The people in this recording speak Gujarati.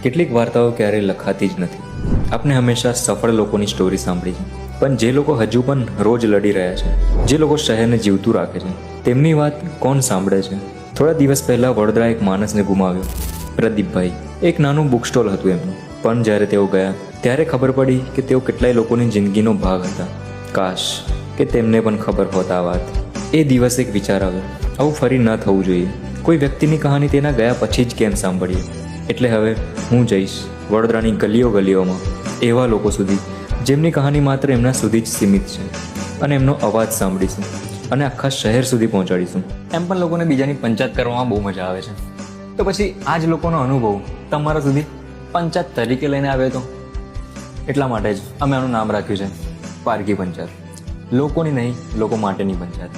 કેટલીક વાર્તાઓ ક્યારેય લખાતી જ નથી. આપણે હંમેશા સફળ લોકોની સ્ટોરી સાંભળી છે, પણ જે લોકો હજુ પણ રોજ લડી રહ્યા છે, જે લોકો શહેરને જીવતું રાખે છે, તેમની વાત કોણ સાંભળે છે? થોડા દિવસ પહેલાં વડોદરા એક માણસને ગુમાવ્યો, પ્રદીપભાઈ. એક નાનું બુક સ્ટોલ હતું એમનું, પણ જ્યારે તેઓ ગયા ત્યારે ખબર પડી કે તેઓ કેટલાય લોકોની જિંદગીનો ભાગ હતા. કાશ કે તેમને પણ ખબર હોત આ વાત. એ દિવસ એક વિચાર આવ્યો, આવું ફરી ન થવું જોઈએ. કોઈ વ્યક્તિની કહાની તેના ગયા પછી જ કેમ સાંભળીએ? એટલે હવે હું જઈશ વડોદરાની ગલીઓમાં એવા લોકો સુધી જેમની કહાની માત્ર એમના સુધી જ સીમિત છે, અને એમનો અવાજ સાંભળીશું અને આખા શહેર સુધી પહોંચાડીશું. એમ પણ લોકોને બીજાની પંચાયત કરવામાં બહુ મજા આવે છે, તો પછી આ જ લોકોનો અનુભવ તમારા સુધી પંચાયત તરીકે લઈને આવ્યો હતો. એટલા માટે જ અમે આનું નામ રાખ્યું છે પારકી પંચાયત. લોકોની નહીં, લોકો માટેની પંચાયત.